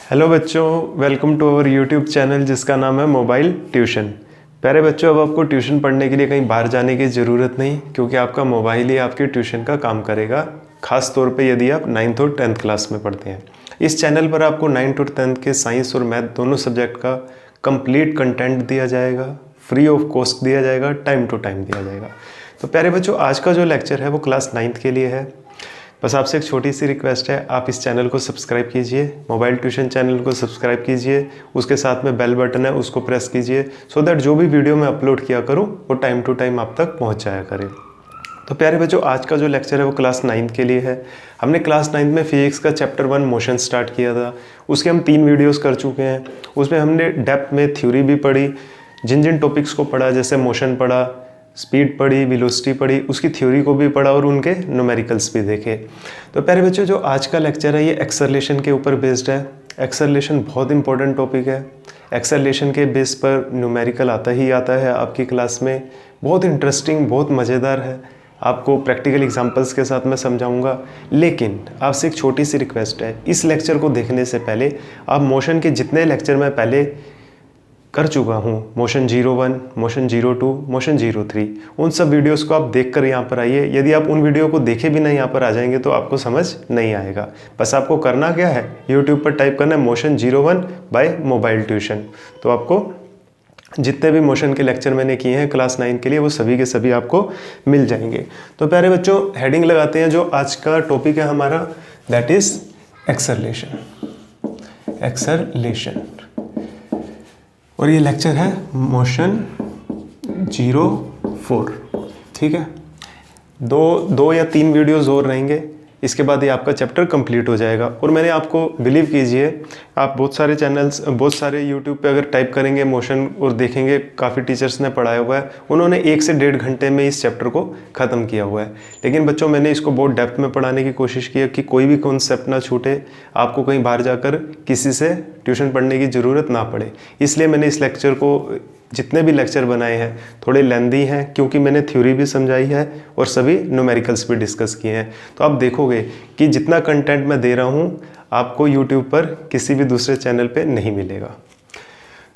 Hello बच्चों, welcome to our YouTube channel जिसका नाम है मोबाइल ट्यूशन। प्यारे बच्चों, अब आपको ट्यूशन पढ़ने के लिए कहीं बाहर जाने की ज़रूरत नहीं, क्योंकि आपका मोबाइल ही आपकी ट्यूशन का काम करेगा। खास तौर पे यदि आप 9th और 10th क्लास में पढ़ते हैं। इस चैनल पर आपको 9th और 10th के साइंस और मैथ दोनों सब्जेक्ट का कंप्लीट कंटेंट दिया जाएगा, फ्री ऑफ कॉस्ट दिया जाएगा, टाइम टू टाइम दिया जाएगा। तो प्यारे बच्चों, आज का जो लेक्चर है वो क्लास 9th के लिए है। बस आपसे एक छोटी सी रिक्वेस्ट है, आप इस चैनल को सब्सक्राइब कीजिए, मोबाइल ट्यूशन चैनल को सब्सक्राइब कीजिए, उसके साथ में बेल बटन है उसको प्रेस कीजिए, सो दैट जो भी वीडियो मैं अपलोड किया करूं वो टाइम टू टाइम आप तक पहुंच जाया करे। तो प्यारे बच्चों, आज का जो लेक्चर है वो क्लास 9th के लिए है। हमने क्लास 9th में फिजिक्स का चैप्टर 1 मोशन स्टार्ट किया था। उसके हम 3 वीडियोज़ कर चुके हैं। उसमें हमने डेप्थ में थ्योरी भी पढ़ी, जिन जिन टॉपिक्स को पढ़ा, जैसे मोशन पढ़ा, स्पीड पढ़ी, वेलोसिटी पढ़ी, उसकी थ्योरी को भी पढ़ा और उनके न्यूमेरिकल्स भी देखे। तो प्यारे बच्चों, जो आज का लेक्चर है ये एक्सेलरेशन के ऊपर बेस्ड है। एक्सेलरेशन बहुत इंपॉर्टेंट टॉपिक है। एक्सेलरेशन के बेस पर न्यूमेरिकल आता ही आता है आपकी क्लास में। बहुत इंटरेस्टिंग, बहुत मज़ेदार है। आपको प्रैक्टिकल एग्जांपल्स के साथ मैं समझाऊंगा। लेकिन आपसे एक छोटी सी रिक्वेस्ट है, इस लेक्चर को देखने से पहले आप मोशन के जितने लेक्चर मैं पहले कर चुका हूँ, मोशन 01, मोशन 02, मोशन 03, उन सब वीडियोस को आप देखकर यहाँ पर आइए। यदि आप उन वीडियो को देखे भी नहीं यहाँ पर आ जाएंगे तो आपको समझ नहीं आएगा। बस आपको करना क्या है, यूट्यूब पर टाइप करना है मोशन 01 बाय मोबाइल ट्यूशन। तो आपको जितने भी मोशन के लेक्चर मैंने किए हैं क्लास 9 के लिए वो सभी के सभी आपको मिल जाएंगे। तो प्यारे बच्चों, हेडिंग लगाते हैं। जो आज का टॉपिक है हमारा, दैट इज एक्सेलरेशन। एक्सेलरेशन, और ये लेक्चर है मोशन 04। ठीक है, दो या 3 वीडियोज़ और रहेंगे, इसके बाद ये आपका चैप्टर कंप्लीट हो जाएगा। और मैंने आपको, बिलीव कीजिए, आप बहुत सारे चैनल्स, बहुत सारे यूट्यूब पे अगर टाइप करेंगे मोशन और देखेंगे, काफ़ी टीचर्स ने पढ़ाया हुआ है, उन्होंने 1 से 1.5 घंटे में इस चैप्टर को ख़त्म किया हुआ है। लेकिन बच्चों, मैंने इसको बहुत डेप्थ में पढ़ाने की कोशिश की है कि कोई भी कॉन्सेप्ट ना छूटे, आपको कहीं बाहर जाकर किसी से ट्यूशन पढ़ने की ज़रूरत ना पड़े। इसलिए मैंने इस लेक्चर को, जितने भी लेक्चर बनाए हैं, थोड़े लेंदी हैं, क्योंकि मैंने थ्योरी भी समझाई है और सभी न्यूमेरिकल्स भी डिस्कस किए हैं। तो आप देखोगे कि जितना कंटेंट मैं दे रहा हूँ आपको यूट्यूब पर किसी भी दूसरे चैनल पे नहीं मिलेगा।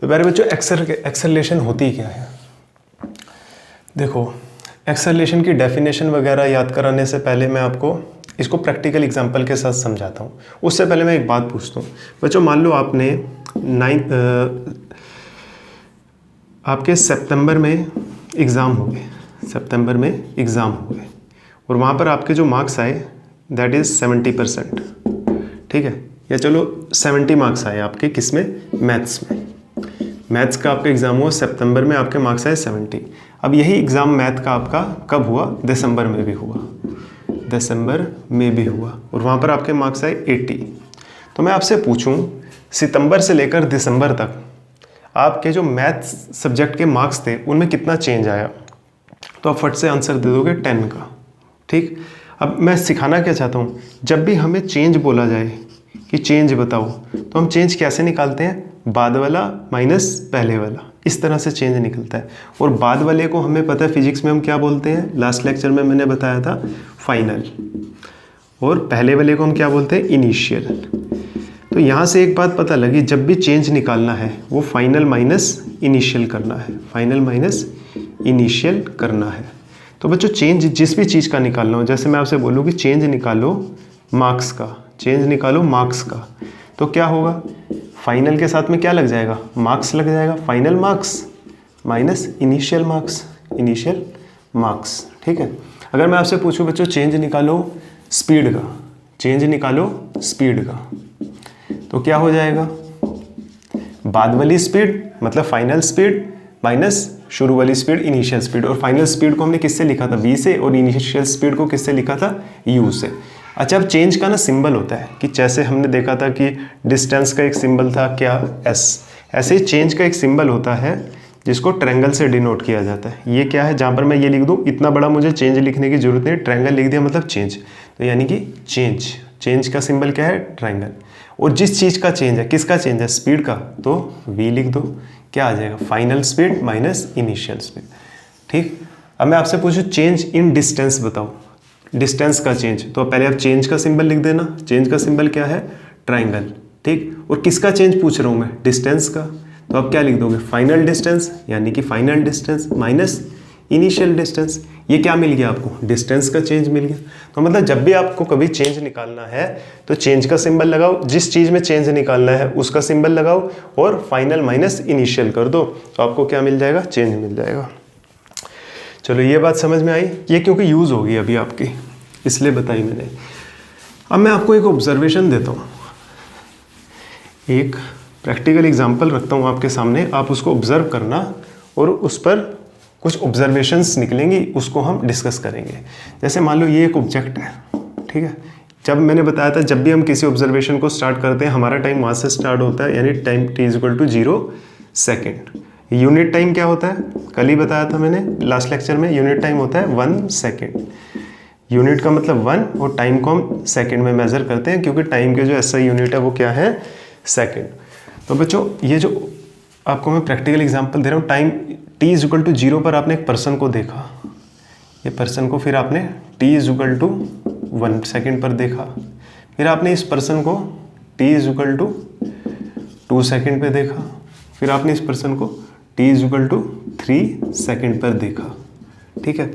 तो प्यारे बच्चों, एक्सेलरेशन होती क्या है? देखो, एक्सेलरेशन की डेफिनेशन वगैरह याद कराने से पहले मैं आपको इसको प्रैक्टिकल एग्जाम्पल के साथ समझाता हूँ। उससे पहले मैं एक बात पूछता हूँ। बच्चों, मान लो आपके सितंबर में एग्ज़ाम हो गए, सितंबर में एग्ज़ाम हो गए, और वहाँ पर आपके जो मार्क्स आए दैट इज़ 70%। ठीक है, या चलो 70 मार्क्स आए आपके, किस में? मैथ्स में। मैथ्स का आपका एग्ज़ाम हुआ सितंबर में, आपके मार्क्स आए 70। अब यही एग्ज़ाम मैथ का आपका कब हुआ? दिसंबर में भी हुआ, दिसंबर में भी हुआ, और वहाँ पर आपके मार्क्स आए 80। तो मैं आपसे पूछूँ, सितंबर से लेकर दिसंबर तक आपके जो मैथ सब्जेक्ट के मार्क्स थे उनमें कितना चेंज आया? तो आप फट से आंसर दे दोगे 10 का। ठीक, अब मैं सिखाना क्या चाहता हूँ, जब भी हमें चेंज बोला जाए कि चेंज बताओ, तो हम चेंज कैसे निकालते हैं? बाद वाला माइनस पहले वाला, इस तरह से चेंज निकलता है। और बाद वाले को हमें पता है फिजिक्स में हम क्या बोलते हैं, लास्ट लेक्चर में मैंने बताया था, फाइनल। और पहले वाले को हम क्या बोलते हैं? इनिशियल। तो यहाँ से एक बात पता लगी, जब भी चेंज निकालना है वो फाइनल माइनस इनिशियल करना है, फाइनल माइनस इनिशियल करना है। तो बच्चों, चेंज जिस भी चीज़ का निकालना हो, जैसे मैं आपसे बोलूँ कि चेंज निकालो मार्क्स का, चेंज निकालो मार्क्स का, तो क्या होगा? फाइनल के साथ में क्या लग जाएगा? मार्क्स लग जाएगा। Final marks minus initial marks, initial marks. ठीक है, अगर मैं आपसे पूछूँ बच्चों, चेंज निकालो स्पीड का, चेंज निकालो स्पीड का, तो क्या हो जाएगा? बाद वाली स्पीड मतलब फाइनल स्पीड माइनस शुरू वाली स्पीड, इनिशियल स्पीड। और फाइनल स्पीड को हमने किससे लिखा था? v से, और इनिशियल स्पीड को किससे लिखा था? u से। अच्छा, अब चेंज का ना सिंबल होता है कि जैसे हमने देखा था कि डिस्टेंस का एक सिंबल था क्या? s। ऐसे ही चेंज का एक सिंबल होता है जिसको ट्रायंगल से डिनोट किया जाता है। ये क्या है? जहाँ पर मैं ये लिख दूँ, इतना बड़ा मुझे चेंज लिखने की जरूरत नहीं, ट्रायंगल लिख दिया मतलब चेंज। तो यानी कि चेंज, चेंज का सिंबल क्या है? ट्रायंगल। और जिस चीज़ का चेंज है, किसका चेंज है? स्पीड का, तो v लिख दो। क्या आ जाएगा? Final speed minus initial speed. ठीक, अब मैं आपसे पूछूं चेंज इन डिस्टेंस बताओ, डिस्टेंस का चेंज, तो पहले आप चेंज का सिंबल लिख देना। चेंज का सिंबल क्या है? ट्रायंगल। ठीक। और किसका चेंज पूछ रहा हूँ मैं, डिस्टेंस का। तो आप क्या लिख दोगे, फाइनल डिस्टेंस, यानी कि final distance minus initial distance. ये क्या मिल गया आपको, डिस्टेंस का चेंज मिल गया। तो मतलब जब भी आपको कभी चेंज निकालना है तो चेंज का सिंबल लगाओ, जिस चीज़ में चेंज निकालना है उसका सिंबल लगाओ और फाइनल माइनस इनिशियल कर दो, तो आपको क्या मिल जाएगा, चेंज मिल जाएगा। चलो ये बात समझ में आई, ये क्योंकि यूज़ होगी अभी आपकी, इसलिए बताई मैंने। अब मैं आपको एक ऑब्जर्वेशन देता हूँ, एक प्रैक्टिकल एग्जांपल रखता हूँ आपके सामने, आप उसको ऑब्जर्व करना और उस पर कुछ ऑब्जर्वेशंस निकलेंगी, उसको हम डिस्कस करेंगे। जैसे मान लो ये एक ऑब्जेक्ट है, ठीक है। जब मैंने बताया था जब भी हम किसी ऑब्जर्वेशन को स्टार्ट करते हैं हमारा टाइम वहाँ से स्टार्ट होता है, यानी time t = 0 second. Unit time क्या होता है, कल ही बताया था मैंने लास्ट लेक्चर में, यूनिट टाइम होता है 1 सेकेंड। यूनिट का मतलब 1 और टाइम को हम सेकेंड में मेज़र करते हैं, क्योंकि टाइम के जो ऐसा यूनिट है वो क्या है, सेकेंड। तो बच्चों ये जो आपको मैं प्रैक्टिकल एग्जांपल दे रहा हूँ, टाइम t = 0 पर आपने एक पर्सन को देखा, ये पर्सन को फिर आपने t = 1 सेकेंड पर देखा, फिर आपने इस पर्सन को t = 2 सेकेंड पे देखा, फिर आपने इस पर्सन को t = 3 सेकेंड पर देखा, ठीक है।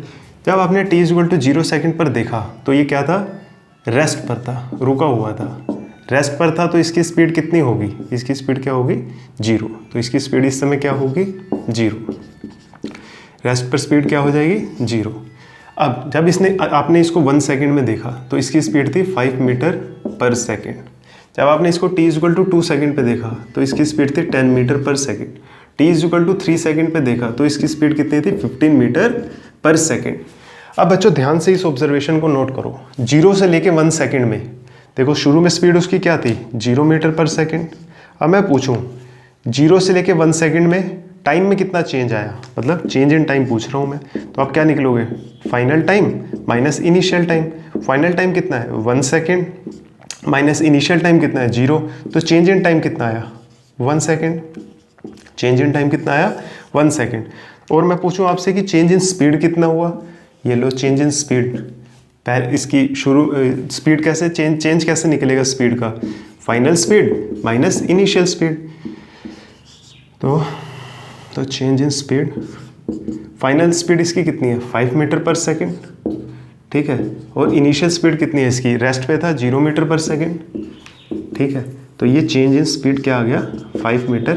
जब आपने t = 0 सेकेंड पर देखा तो ये क्या था, रेस्ट पर था, रुका हुआ था, रेस्ट पर था। तो इसकी स्पीड कितनी होगी, इसकी स्पीड क्या होगी, 0। तो इसकी स्पीड इस समय क्या होगी, 0। रेस्ट पर स्पीड क्या हो जाएगी, 0। अब जब आपने इसको 1 सेकेंड में देखा तो इसकी स्पीड थी 5 मीटर पर सेकेंड। जब आपने इसको t = 2 सेकेंड पे देखा तो इसकी स्पीड थी 10 metre per second. t = 3 second पे देखा तो इसकी स्पीड कितनी थी, 15 मीटर पर सेकेंड। अब बच्चों ध्यान से इस ऑब्जर्वेशन को नोट करो, 0 से लेके 1 सेकेंड में देखो शुरू में स्पीड उसकी क्या थी, 0 मीटर पर सेकेंड। अब मैं पूछूं 0 से लेके 1 सेकेंड में टाइम में कितना चेंज आया, मतलब चेंज इन टाइम पूछ रहा हूँ मैं, तो आप क्या निकलोगे, final time minus initial time. Final time कितना है, 1 सेकेंड, माइनस इनिशियल टाइम कितना है, 0। तो चेंज इन टाइम कितना आया, 1 सेकेंड। चेंज इन टाइम कितना आया, 1 सेकेंड। और मैं पूछूं आपसे कि चेंज इन स्पीड कितना हुआ, ये लो चेंज इन स्पीड। इसकी शुरू स्पीड कैसे चेंज कैसे निकलेगा स्पीड का, final speed minus initial speed. तो change in speed, final speed इसकी कितनी है, 5 मीटर पर सेकेंड, ठीक है। और इनिशियल स्पीड कितनी है इसकी, रेस्ट पे था 0 मीटर पर सेकेंड, ठीक है। तो ये चेंज इन स्पीड क्या आ गया, 5 मीटर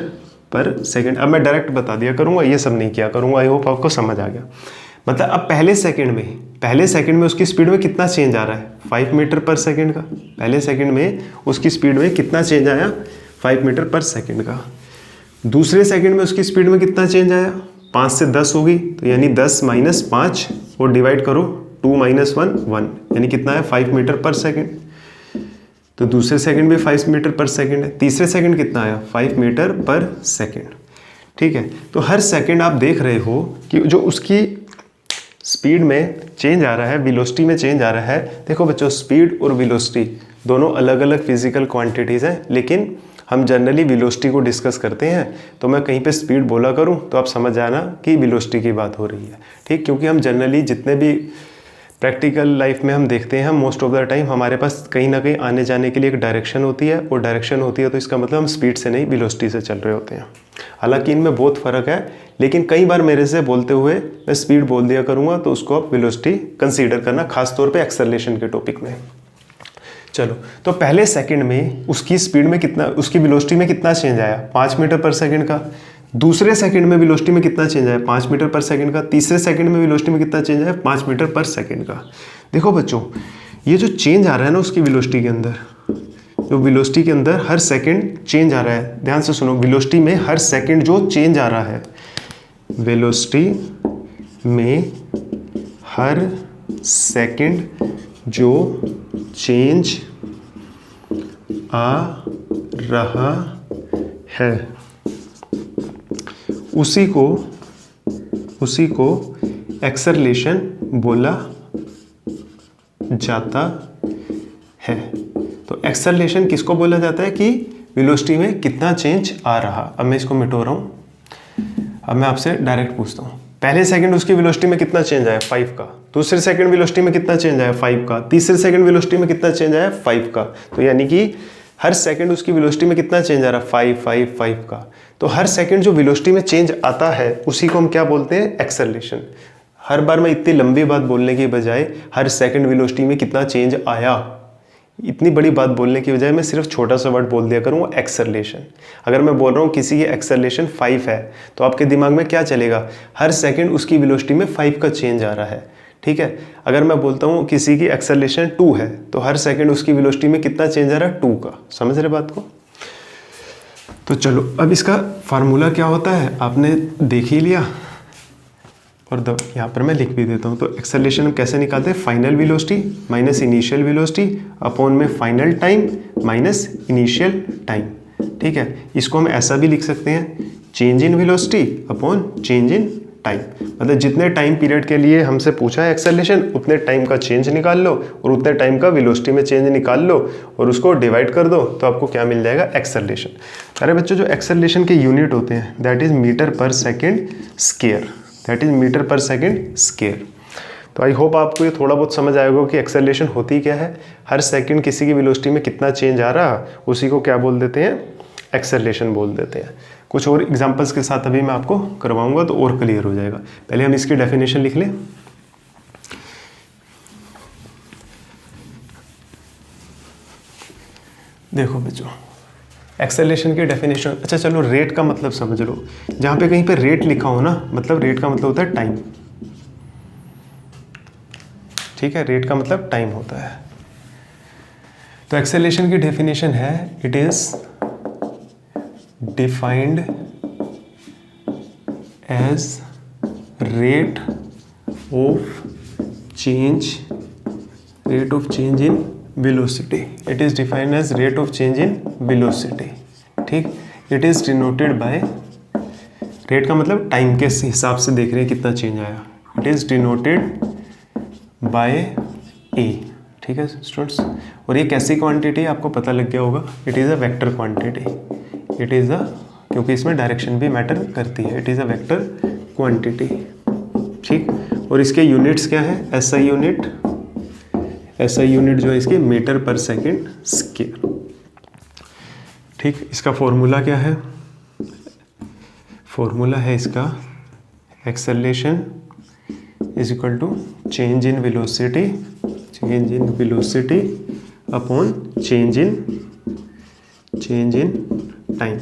पर सेकेंड। अब मैं डायरेक्ट बता दिया करूँगा, ये सब नहीं किया करूँगा, आई होप आपको समझ आ गया। मतलब अब पहले सेकंड में उसकी स्पीड में कितना चेंज आ रहा है, 5 मीटर पर सेकंड का। पहले सेकंड में उसकी स्पीड में कितना चेंज आया, 5 मीटर पर सेकंड का। दूसरे सेकंड में उसकी स्पीड में कितना चेंज आया, 5 से 10 होगी, तो यानी 10 माइनस 5 और डिवाइड करो 2 माइनस 1 1, यानी कितना है 5 मीटर पर सेकंड। तो दूसरे सेकंड में 5 मीटर पर सेकंड है, तीसरे सेकंड कितना आया, 5 मीटर पर सेकंड, ठीक है। तो हर सेकंड आप देख रहे हो कि जो उसकी स्पीड में चेंज आ रहा है, वेलोसिटी में चेंज आ रहा है। देखो बच्चों स्पीड और वेलोसिटी दोनों अलग अलग फिजिकल क्वांटिटीज़ हैं, लेकिन हम जनरली वेलोसिटी को डिस्कस करते हैं। तो मैं कहीं पे स्पीड बोला करूं तो आप समझ जाना कि वेलोसिटी की बात हो रही है, ठीक। क्योंकि हम जनरली जितने भी प्रैक्टिकल लाइफ में हम देखते हैं, मोस्ट ऑफ द टाइम हमारे पास कहीं ना कहीं आने जाने के लिए एक डायरेक्शन होती है, और डायरेक्शन होती है तो इसका मतलब हम स्पीड से नहीं वेलोसिटी से चल रहे होते हैं। हालांकि इनमें बहुत फ़र्क है, लेकिन कई बार मेरे से बोलते हुए मैं स्पीड बोल दिया करूँगा, तो उसको आप वेलोसिटी कंसीडर करना, खासतौर पे एक्सेलरेशन के टॉपिक में। चलो, तो पहले सेकंड में उसकी स्पीड में कितना, उसकी वेलोसिटी में कितना चेंज आया, 5 मीटर पर सेकंड का। दूसरे सेकंड में वेलोसिटी में कितना चेंज आया, 5 मीटर पर सेकंड का। तीसरे सेकंड में वेलोसिटी में कितना चेंज आया, 5 मीटर पर सेकंड का। देखो बच्चों ये जो चेंज आ रहा है ना उसकी वेलोसिटी के अंदर, जो वेलोसिटी के अंदर हर सेकंड चेंज आ रहा है, ध्यान से सुनो, वेलोसिटी में हर सेकंड जो चेंज आ रहा है, वेलोसिटी में हर सेकंड जो चेंज आ रहा है उसी को एक्सेलरेशन बोला जाता है। तो एक्सेलरेशन किसको बोला जाता है, कि वेलोसिटी में कितना चेंज आ रहा। अब मैं इसको मिटो रहा हूँ, अब मैं आपसे डायरेक्ट पूछता हूँ, पहले सेकंड उसकी वेलोसिटी में कितना चेंज आया, 5 का। दूसरे सेकंड वेलोसिटी में कितना चेंज आया, 5 का। तीसरे सेकंड वेलोसिटी में कितना चेंज आया, 5 का। तो यानी कि हर सेकंड उसकी वेलोसिटी में कितना चेंज आ रहा है, 5 का। तो हर सेकंड जो वेलोसिटी में चेंज आता है उसी को हम क्या बोलते हैं, एक्सेलरेशन। हर बार मैं इतनी लंबी बात बोलने के बजाय हर सेकंड वेलोसिटी में कितना चेंज आया, इतनी बड़ी बात बोलने की बजाय मैं सिर्फ छोटा सा वर्ड बोल दिया करूँ, एक्सेलरेशन। अगर मैं बोल रहा हूँ किसी की एक्सेलरेशन 5 है तो आपके दिमाग में क्या चलेगा, हर सेकंड उसकी वेलोसिटी में 5 का चेंज आ रहा है, ठीक है। अगर मैं बोलता हूँ किसी की एक्सेलरेशन 2 है तो हर सेकंड उसकी वेलोसिटी में कितना चेंज आ रहा है, 2 का। समझ रहे बात को? तो चलो अब इसका फार्मूला क्या होता है आपने देख ही लिया, और यहाँ पर मैं लिख भी देता हूँ। तो एक्सेलरेशन हम कैसे निकालते हैं, final velocity minus initial velocity upon में final time minus initial time, ठीक है। इसको हम ऐसा भी लिख सकते हैं, change in velocity upon change in time. मतलब जितने टाइम पीरियड के लिए हमसे पूछा है एक्सेलरेशन, उतने टाइम का चेंज निकाल लो और उतने टाइम का वेलोसिटी में चेंज निकाल लो और उसको डिवाइड कर दो, तो आपको क्या मिल जाएगा, एक्सेलरेशन। अरे बच्चों, जो एक्सेलरेशन के यूनिट होते हैं that is metre per second square, that is metre per second square. तो आई होप आपको ये थोड़ा बहुत समझ आएगा कि एक्सेलरेशन होती क्या है। हर सेकंड किसी की वेलोसिटी में कितना चेंज आ रहा, उसी को क्या बोल देते हैं, एक्सेलरेशन बोल देते हैं। कुछ और एग्जांपल्स के साथ अभी मैं आपको करवाऊंगा तो और क्लियर हो जाएगा। पहले हम इसकी डेफिनेशन लिख लें। देखो बच्चों, एक्सेलरेशन की डेफिनेशन, अच्छा चलो रेट का मतलब समझ लो। जहाँ पे कहीं पे रेट लिखा हो ना, मतलब रेट का मतलब होता है टाइम, ठीक है। रेट का मतलब टाइम होता है। तो एक्सेलरेशन की डेफिनेशन है, it is defined as rate of change in velocity. It is defined as rate of change in velocity, ठीक। It is denoted by, rate का मतलब टाइम के हिसाब से देख रहे हैं कितना चेंज आया। इट इज डिनोटेड बाय ए, ठीक है स्टूडेंट्स। और ये कैसी क्वांटिटी आपको पता लग गया होगा, it is a vector quantity. It is a, क्योंकि इसमें डायरेक्शन भी मैटर करती है, it is a vector quantity, ठीक। और इसके यूनिट्स क्या है, एसआई यूनिट। एसआई यूनिट जो है इसकी मीटर पर सेकेंड स्क्वायर, ठीक। इसका फॉर्मूला क्या है, फॉर्मूला है इसका, acceleration is equal to change in velocity upon change in time,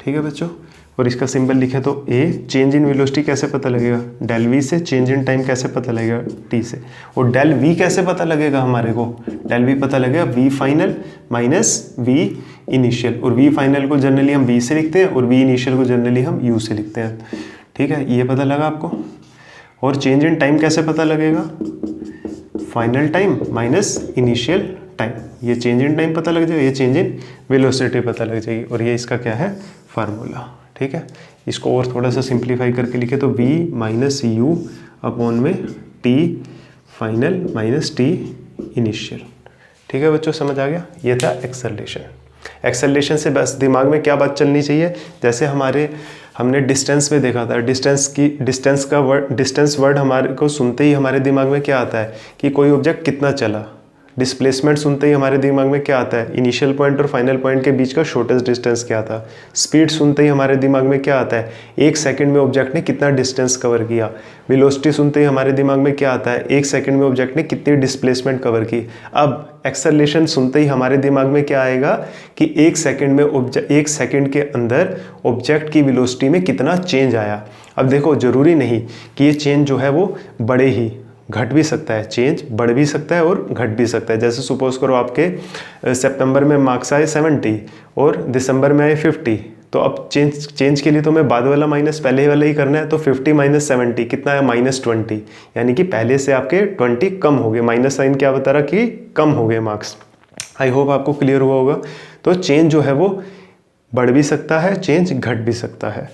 ठीक है बच्चों। और इसका सिंबल लिखे तो ए। चेंज इन वेलोसिटी कैसे पता लगेगा, डेल वी से। चेंज इन टाइम कैसे पता लगेगा, टी से। और डेल वी कैसे पता लगेगा हमारे को, डेल वी पता लगेगा V final minus V initial. और वी फाइनल को जनरली हम वी से लिखते हैं और वी इनिशियल को जनरली हम यू से लिखते हैं, ठीक है। ये पता लगा आपको। और चेंज इन टाइम कैसे पता लगेगा, final time minus initial time. ये चेंज इन टाइम पता लग जाएगा, ये चेंज इन वेलोसिटी पता लग जाएगी। और ये इसका क्या है, फार्मूला, ठीक है। इसको और थोड़ा सा सिंप्लीफाई करके लिखे तो v माइनस यू अपॉन में t final minus t initial, ठीक है बच्चों, समझ आ गया। ये था एक्सेलरेशन। एक्सेलरेशन से बस दिमाग में क्या बात चलनी चाहिए, जैसे हमने डिस्टेंस में देखा था, डिस्टेंस वर्ड हमारे को सुनते ही हमारे दिमाग में क्या आता है कि कोई ऑब्जेक्ट कितना चला। डिस्प्लेसमेंट सुनते ही हमारे दिमाग में क्या आता है, इनिशियल पॉइंट और फाइनल पॉइंट के बीच का शॉर्टेस्ट डिस्टेंस क्या था। स्पीड सुनते ही हमारे दिमाग में क्या आता है, एक सेकंड में ऑब्जेक्ट ने कितना डिस्टेंस कवर किया। वेलोसिटी सुनते ही हमारे दिमाग में क्या आता है, एक सेकंड में ऑब्जेक्ट ने कितनी डिस्प्लेसमेंट कवर की। अब एक्सेलरेशन सुनते ही हमारे दिमाग में क्या आएगा कि एक सेकंड के अंदर ऑब्जेक्ट की वेलोसिटी में कितना चेंज आया। अब देखो, जरूरी नहीं कि ये चेंज जो है वो बड़े ही, घट भी सकता है, चेंज बढ़ भी सकता है और घट भी सकता है। जैसे सपोज करो आपके सितंबर में मार्क्स आए 70 और दिसंबर में आए 50, तो अब चेंज के लिए तो मैं बाद वाला माइनस पहले वाला ही करना है। तो 50 माइनस 70 कितना है, -20, यानी कि पहले से आपके 20 कम हो गए। माइनस साइन क्या बता रहा कि कम हो गए मार्क्स। आई होप आपको क्लियर हुआ होगा। तो चेंज जो है वो बढ़ भी सकता है, चेंज घट भी सकता है।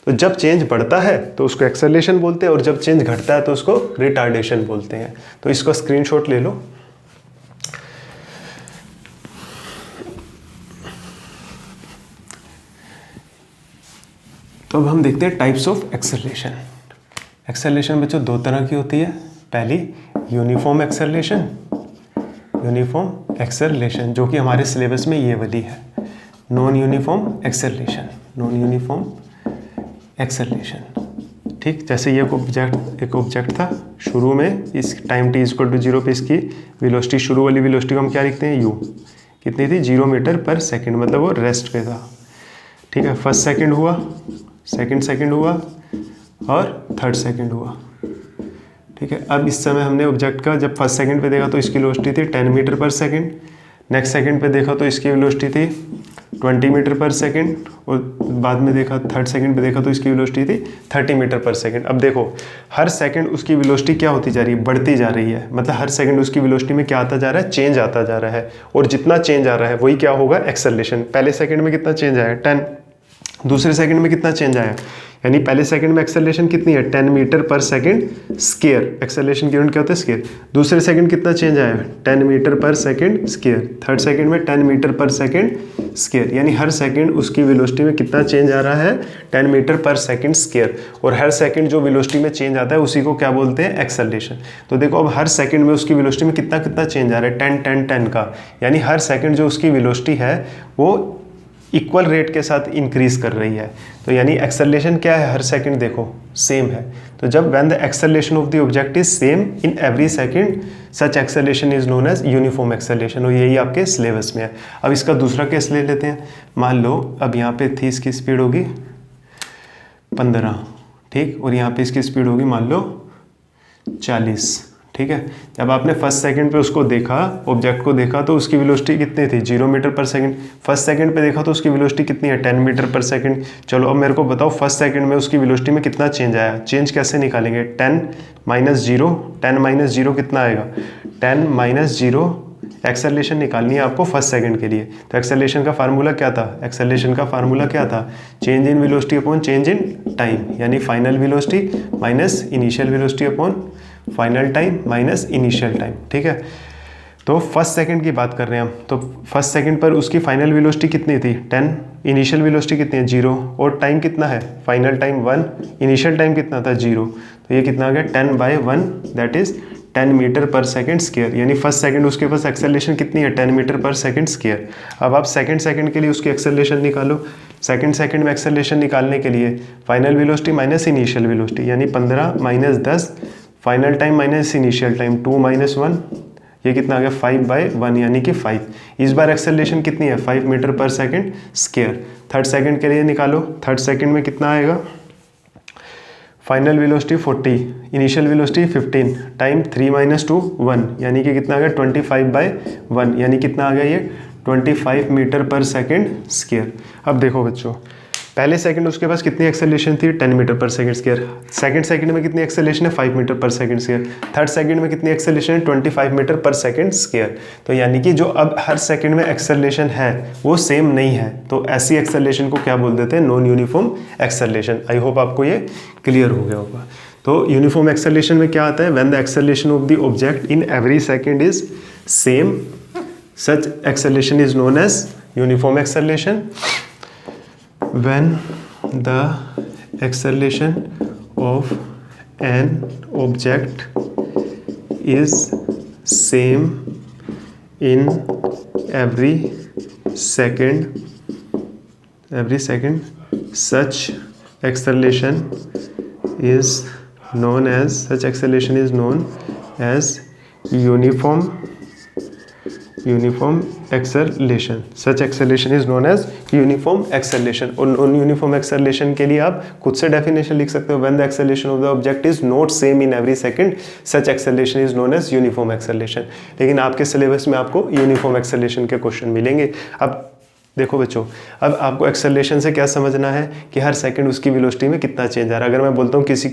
तो जब चेंज बढ़ता है तो उसको एक्सेलरेशन बोलते हैं और जब चेंज घटता है तो उसको रिटार्डेशन बोलते हैं। तो इसको स्क्रीनशॉट ले लो। तो अब हम देखते हैं टाइप्स ऑफ एक्सेलरेशन। एक्सेलरेशन बच्चों दो तरह की होती है। पहली यूनिफॉर्म एक्सेलरेशन, यूनिफॉर्म एक्सेलरेशन, जो कि हमारे सिलेबस में ये वाली है, non uniform acceleration, non uniform acceleration. ठीक, जैसे ये एक ऑब्जेक्ट था, शुरू में इस टाइम t इक्वल टू 0 पे इसकी वेलोसिटी, शुरू वाली वेलोसिटी को हम क्या लिखते हैं, u, कितनी थी, 0 मीटर पर सेकंड, मतलब वो रेस्ट पे था। ठीक है, फर्स्ट सेकंड हुआ, सेकंड सेकंड हुआ और थर्ड सेकंड हुआ। ठीक है, अब इस समय हमने ऑब्जेक्ट का जब फर्स्ट सेकंड पे देखा तो इसकी वेलोसिटी थी 10 मीटर पर सेकंड, नेक्स्ट सेकंड पे देखा तो इसकी वेलोसिटी थी 20 मीटर पर सेकंड, और बाद में देखा थर्ड सेकंड पे देखा तो इसकी वेलोसिटी थी 30 मीटर पर सेकंड। अब देखो हर सेकंड उसकी वेलोसिटी क्या होती जा रही है, बढ़ती जा रही है, मतलब हर सेकंड उसकी वेलोसिटी में क्या आता जा रहा है, चेंज आता जा रहा है, और जितना चेंज आ रहा है वही क्या होगा, एक्सेलरेशन। पहले सेकंड में कितना चेंज आया, 10, दूसरे सेकंड में कितना चेंज आया, यानी पहले सेकंड में एक्सेलरेशन कितनी है, 10 मीटर पर सेकंड स्क्वायर, एक्सेलरेशन की यूनिट क्या होता है, स्क्वायर। दूसरे सेकंड कितना चेंज आया, 10 मीटर पर सेकंड स्क्वायर, थर्ड सेकंड में 10 मीटर पर सेकंड स्क्वायर, यानी हर सेकंड उसकी वेलोसिटी में कितना चेंज आ रहा है, 10 मीटर पर सेकंड स्क्वायर, और हर सेकंड जो वेलोसिटी में चेंज आता है उसी को क्या बोलते हैं, एक्सेलरेशन। तो देखो अब हर सेकंड में उसकी वेलोसिटी में कितना कितना चेंज आ रहा है, 10 10 10 का, यानी हर सेकंड जो उसकी वेलोसिटी है वो इक्वल रेट के साथ इंक्रीज कर रही है। तो यानी एक्सेलरेशन क्या है, हर सेकंड देखो सेम है। तो जब when the acceleration of the object is same in every second, such acceleration is known as uniform acceleration, और यही आपके सिलेबस में है। अब इसका दूसरा केस ले लेते हैं। मान लो अब यहाँ पे थी इसकी स्पीड होगी 15, ठीक, और यहाँ पे इसकी स्पीड होगी मान लो 40। ठीक है, जब आपने फर्स्ट सेकंड पे उसको देखा, ऑब्जेक्ट को देखा, तो उसकी वेलोसिटी कितनी थी, 0 मीटर पर सेकंड। फर्स्ट सेकंड पे देखा तो उसकी वेलोसिटी कितनी है, 10 मीटर पर सेकंड। चलो अब मेरे को बताओ फर्स्ट सेकंड में उसकी वेलोसिटी में कितना चेंज आया, चेंज कैसे निकालेंगे, 10 माइनस 0, 10 माइनस 0 कितना आएगा, 10 माइनस 0, एक्सेलरेशन निकालनी है आपको फर्स्ट सेकंड के लिए। तो एक्सेलरेशन का फार्मूला क्या था, एक्सेलरेशन का फार्मूला क्या था, change in velocity upon change in time, यानी final velocity minus initial velocity upon final time minus initial time. ठीक है, तो फर्स्ट सेकंड की बात कर रहे हैं हम, तो फर्स्ट सेकंड पर उसकी फाइनल वेलोसिटी कितनी थी, 10, इनिशियल वेलोसिटी कितनी है, 0, और टाइम कितना है, फाइनल टाइम 1, इनिशियल टाइम कितना था, 0। तो ये कितना आ गया, 10/1, दैट इज 10 मीटर पर सेकंड स्क्वायर, यानी फर्स्ट सेकंड उसके पास एक्सेलरेशन कितनी है, 10 मीटर पर सेकंड स्क्वायर। अब आप सेकंड सेकंड के लिए उसकी एक्सेलरेशन निकालो। सेकंड सेकंड में एक्सेलरेशन निकालने के लिए final velocity minus initial velocity, यानी 15 minus 10, final time minus initial time, 2 minus 1, ये कितना आ गया, 5/1, यानी कि 5। इस बार एक्सेलरेशन कितनी है, 5 मीटर पर सेकंड स्क्वायर। थर्ड सेकंड के लिए निकालो, थर्ड सेकंड में कितना आएगा, final velocity 40, initial velocity 15, time 3 minus 2 1, यानी कि कितना आ गया, 25/1, यानी कितना आ गया ये 25 मीटर पर सेकंड स्क्वायर। अब देखो बच्चों, पहले सेकंड उसके पास कितनी एक्सेलरेशन थी, 10 मीटर पर सेकंड स्क्वायर। सेकंड सेकंड में कितनी एक्सेलरेशन है, 5 मीटर पर सेकंड स्क्वायर। थर्ड सेकंड में कितनी एक्सेलरेशन है, 25 मीटर पर सेकंड स्क्वायर। तो यानी कि जो अब हर सेकंड में एक्सेलरेशन है वो सेम नहीं है, तो ऐसी एक्सेलरेशन को क्या बोल देते हैं, non uniform acceleration. I hope आपको ये क्लियर हो गया होगा। तो यूनिफॉर्म एक्सेलरेशन में क्या आता है, when the acceleration of the object in every second is same, such acceleration is known as uniform acceleration. When the acceleration of an object is same in every second, such acceleration is known as uniform acceleration. Such acceleration is known as uniform acceleration. और non uniform acceleration के लिए आप खुद से definition लिख सकते हो, when the acceleration of the object is not same in every second, such acceleration is known as uniform acceleration. लेकिन आपके सिलेबस में आपको यूनिफॉर्म एक्सेलरेशन के क्वेश्चन मिलेंगे। अब देखो बच्चों, अब आपको एक्सेलरेशन से क्या समझना है कि हर सेकंड उसकी वेलोसिटी में कितना चेंज आ रहा है। अगर मैं बोलता हूँ किसी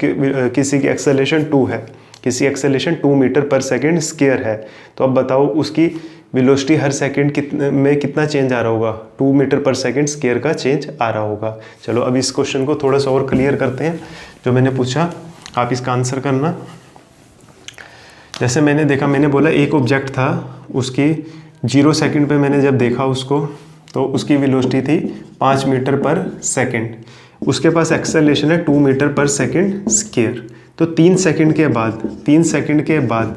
की एक्सेलरेशन 2 है, किसी एक्सेलरेशन 2 मीटर पर सेकंड स्क्वायर है, तो अब बताओ उसकी वेलोसिटी हर सेकंड में कितना चेंज आ रहा होगा, 2 मीटर पर सेकंड स्क्वायर का चेंज आ रहा होगा। चलो अब इस क्वेश्चन को थोड़ा सा और क्लियर करते हैं। जो मैंने पूछा आप इसका आंसर करना। जैसे मैंने देखा, मैंने बोला एक ऑब्जेक्ट था, उसकी 0 सेकंड पे मैंने जब देखा उसको, तो उसकी वेलोसिटी थी 5 मीटर पर सेकंड। उसके पास एक्सेलरेशन है 2 मीटर पर सेकंड स्क्वायर। तो 3 सेकंड के बाद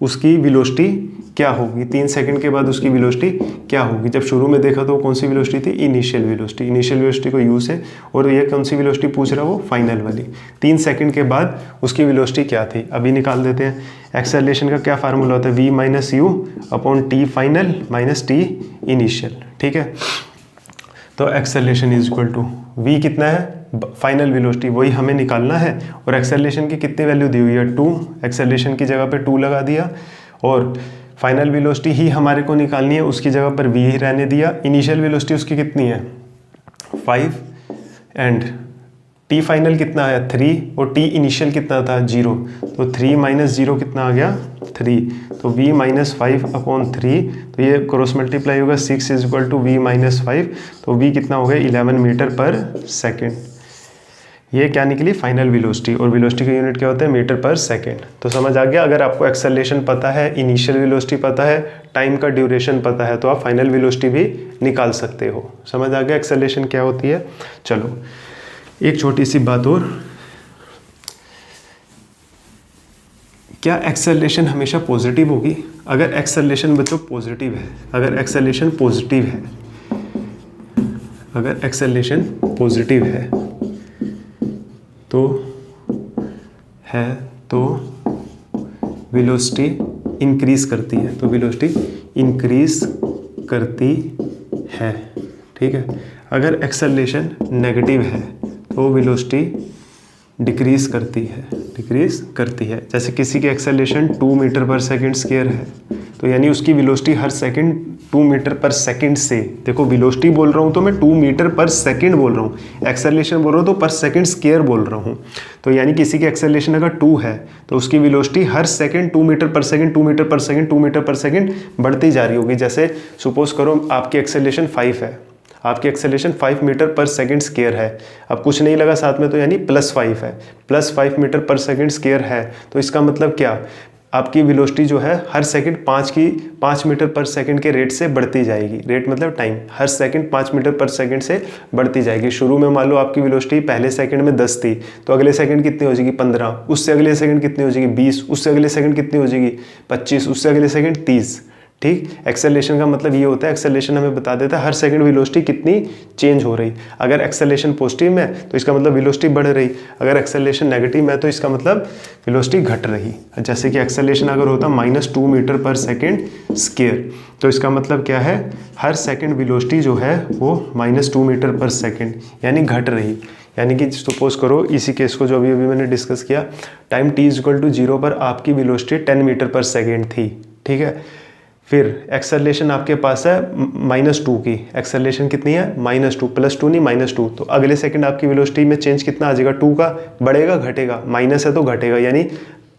उसकी वेलोसिटी क्या होगी, 3 सेकंड के बाद उसकी वेलोसिटी क्या होगी। जब शुरू में देखा तो कौन सी वेलोसिटी थी, इनिशियल वेलोसिटी। इनिशियल वेलोसिटी को यूज है और ये कौन सी वेलोसिटी पूछ रहा है, वो फाइनल वाली। 3 सेकंड के बाद उसकी वेलोसिटी क्या थी, अभी निकाल देते हैं। एक्सेलरेशन का क्या फार्मूला होता है, v minus U upon T final minus T initial. ठीक है, तो acceleration is equal to v कितना है, फाइनल वेलोसिटी, वही हमें निकालना है। और एक्सेलरेशन की कितनी वैल्यू दी हुई है, 2। एक्सेलरेशन की जगह पे 2 लगा दिया और फाइनल वेलोसिटी ही हमारे को निकालनी है, उसकी जगह पर v ही रहने दिया। इनिशियल वेलोसिटी उसकी कितनी है, 5 एंड t फाइनल कितना है, 3 और t इनिशियल कितना था, 0। तो 3 माइनस 0 कितना आ गया, 3। तो v माइनस 5 अपॉन 3, तो ये क्रॉस मल्टीप्लाई होगा, 6 is equal to v minus 5। तो v कितना हो गया, 11 मीटर पर सेकेंड। ये क्या निकली, फाइनल वेलोसिटी, और वेलोसिटी का यूनिट क्या होता है, मीटर पर सेकेंड। तो समझ आ गया, अगर आपको एक्सेलरेशन पता है, इनिशियल वेलोसिटी पता है, टाइम का ड्यूरेशन पता है, तो आप फाइनल वेलोसिटी भी निकाल सकते हो। समझ आ गया एक्सेलरेशन क्या होती है। चलो एक छोटी सी बात और, क्या एक्सेलरेशन हमेशा पॉजिटिव होगी। अगर एक्सेलरेशन बच्चों पॉजिटिव है, अगर एक्सेलरेशन पॉजिटिव है, अगर एक्सेलरेशन पॉजिटिव है तो वेलोसिटी इंक्रीज करती है, तो वेलोसिटी इंक्रीज करती है। ठीक है, अगर एक्सेलरेशन नेगेटिव है तो वेलोसिटी डिक्रीज करती है। जैसे किसी की एक्सेलरेशन 2 मीटर पर सेकंड स्क्वायर है, तो यानी उसकी वेलोसिटी हर सेकंड 2 मीटर पर सेकंड से, देखो वेलोसिटी बोल रहा हूँ तो मैं 2 मीटर पर सेकंड बोल रहा हूँ, एक्सेलरेशन बोल रहा हूँ तो पर सेकंड स्क्वायर बोल रहा हूँ। तो यानी किसी की एक्सेलरेशन अगर 2 है तो उसकी वेलोसिटी हर सेकंड 2 मीटर पर सेकंड 2 मीटर पर सेकंड 2 मीटर पर सेकंड बढ़ती जा रही होगी। जैसे सपोज करो आपकी एक्सेलरेशन 5 है, आपकी एक्सेलरेशन 5 मीटर पर सेकंड स्क्वायर है, अब कुछ नहीं लगा साथ में तो यानी +5 है, +5 मीटर पर सेकंड स्क्वायर है। तो इसका मतलब क्या, आपकी वेलोसिटी जो है हर सेकंड 5 मीटर पर सेकंड के रेट से बढ़ती जाएगी। रेट मतलब टाइम, हर सेकंड 5 मीटर पर सेकंड से बढ़ती जाएगी। शुरू में मान लो आपकी वेलोसिटी पहले सेकंड में 10 थी, तो अगले सेकंड कितनी हो जाएगी, 15, उससे अगले सेकंड कितनी हो जाएगी, 20, उससे अगले सेकंड कितनी हो जाएगी, 25, उससे अगले सेकंड 30। ठीक, एक्सेलरेशन का मतलब ये होता है, एक्सेलरेशन हमें बता देता है हर सेकंड वेलोसिटी कितनी चेंज हो रही। अगर एक्सेलरेशन पॉजिटिव में तो इसका मतलब वेलोसिटी बढ़ रही, अगर एक्सेलरेशन नेगेटिव में तो इसका मतलब वेलोसिटी घट रही। जैसे कि एक्सेलरेशन अगर होता -2 मीटर पर सेकंड स्क्वायर, तो इसका मतलब क्या है, हर सेकंड वेलोसिटी जो है वो -2 मीटर पर सेकंड यानी घट रही। यानी कि सपोज करो इसी केस को जो अभी मैंने डिस्कस किया, टाइम t = 0 पर आपकी वेलोसिटी 10 मीटर पर सेकेंड थी। ठीक है, फिर एक्सेलरेशन आपके पास है -2 की, एक्सेलरेशन कितनी है, -2, +2 नहीं -2। तो अगले सेकंड आपकी वेलोसिटी में चेंज कितना आ जाएगा, 2 का, बढ़ेगा घटेगा, माइनस है तो घटेगा, यानी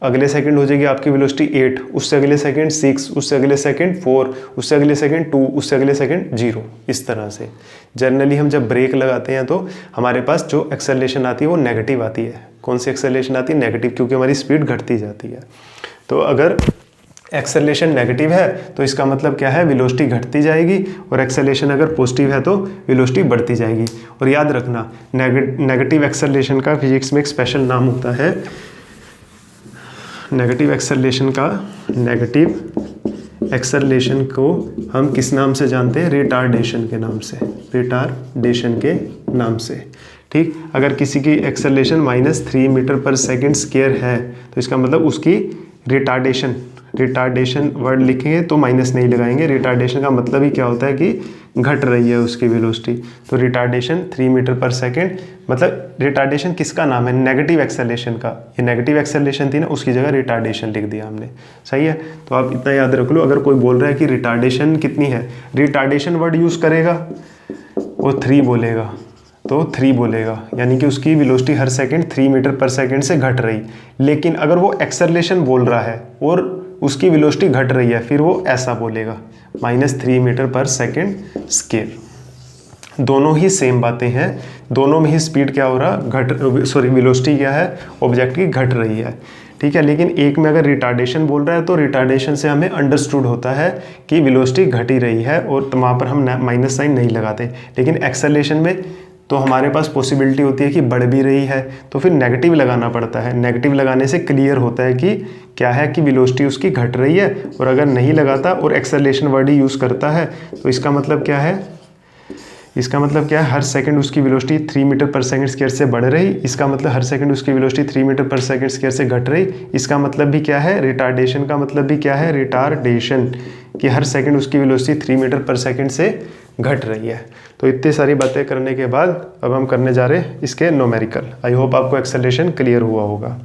अगले सेकंड हो जाएगी आपकी वेलोसिटी 8, उससे अगले सेकंड 6, उससे अगले सेकंड 4, उससे अगले सेकंड 2, उससे अगले सेकंड 0। इस तरह से जनरली हम जब ब्रेक लगाते हैं तो हमारे पास जो एक्सेलरेशन आती है वो नेगेटिव आती है। कौन सी एक्सेलरेशन आती है, नेगेटिव, क्योंकि हमारी स्पीड घटती जाती है। तो अगर एक्सेलरेशन नेगेटिव है तो इसका मतलब क्या है, वेलोसिटी घटती जाएगी, और एक्सेलरेशन अगर पॉजिटिव है तो वेलोसिटी बढ़ती जाएगी। और याद रखना नेगेटिव एक्सेलरेशन का फिजिक्स में एक स्पेशल नाम होता है, नेगेटिव एक्सेलरेशन को हम किस नाम से जानते हैं, रिटार्डेशन के नाम से। ठीक, अगर किसी की एक्सेलरेशन -3 मीटर पर सेकंड स्क्वायर है तो इसका मतलब उसकी रिटार्डेशन वर्ड लिखेंगे तो माइनस नहीं लगाएंगे। रिटार्डेशन का मतलब ही क्या होता है कि घट रही है उसकी वेलोसिटी। तो रिटार्डेशन 3 मीटर पर सेकंड, मतलब रिटार्डेशन किसका नाम है, नेगेटिव एक्सेलरेशन का। ये नेगेटिव एक्सेलरेशन थी ना, उसकी जगह रिटार्डेशन लिख दिया हमने। सही है, तो आप इतना याद रख लो। अगर कोई बोल रहा है कि रिटार्डेशन कितनी है, रिटार्डेशन वर्ड यूज़ करेगा और 3 बोलेगा तो 3 बोलेगा, यानी कि उसकी वेलोसिटी हर सेकंड 3 मीटर पर सेकंड से घट रही। लेकिन अगर वो एक्सेलरेशन बोल रहा है और उसकी वेलोसिटी घट रही है, फिर वो ऐसा बोलेगा -3 मीटर पर सेकंड स्क्वायर। दोनों ही सेम बातें हैं, दोनों में ही स्पीड क्या हो रहा, वेलोसिटी क्या है ऑब्जेक्ट की, घट रही है। ठीक है, लेकिन एक में अगर रिटार्डेशन बोल रहा है तो रिटार्डेशन से हमें अंडरस्टूड होता है कि वेलोसिटी घट ही रही है, और वहाँ पर हम माइनस साइन नहीं लगाते। लेकिन एक्सेलरेशन में तो हमारे पास पॉसिबिलिटी होती है कि बढ़ भी रही है, तो फिर नेगेटिव लगाना पड़ता है। नेगेटिव लगाने से क्लियर होता है कि क्या है कि वेलोसिटी उसकी घट रही है। और अगर नहीं लगाता और एक्सेलरेशन वर्ड ही यूज़ करता है तो इसका मतलब क्या है, इसका मतलब क्या है, हर सेकंड उसकी वेलोसिटी 3 मीटर पर सेकंड स्क्वायर से बढ़ रही। इसका मतलब हर सेकंड उसकी वेलोसिटी 3 मीटर पर सेकंड स्क्वायर से घट रही। इसका मतलब भी क्या है, रिटार्डेशन का मतलब भी क्या है, रिटार्डेशन, कि हर सेकंड उसकी वेलोसिटी 3 मीटर पर सेकंड से घट रही है। तो इतनी सारी बातें करने के बाद अब हम करने जा रहे हैं इसके न्यूमेरिकल। आई होप आपको एक्सेलरेशन क्लियर हुआ होगा।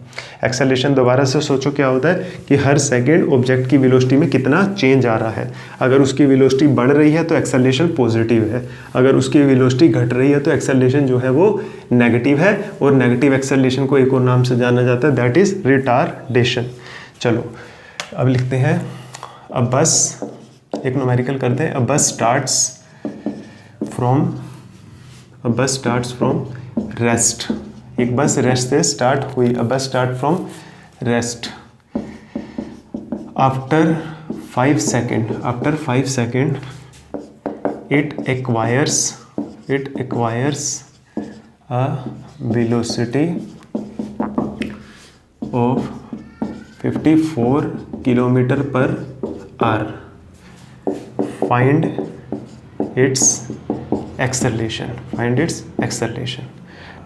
एक्सेलरेशन दोबारा से सोचो क्या होता है कि हर सेकंड ऑब्जेक्ट की वेलोसिटी में कितना चेंज आ रहा है। अगर उसकी वेलोसिटी बढ़ रही है तो एक्सेलरेशन पॉजिटिव है, अगर उसकी वेलोसिटी घट रही है तो एक्सेलरेशन जो है वो नेगेटिव है। और नेगेटिव एक्सेलरेशन को एक और नाम से जाना जाता है, दैट इज रिटार्डेशन। चलो अब लिखते हैं, अब बस एक न्यूमेरिकल करते हैं। अब बस स्टार्ट्स फ्रॉम रेस्ट। एक बस रेस्ट से स्टार्ट हुई। अब बस start from rest after 5 second it acquires a velocity of 54 kilometre per our. Find its acceleration.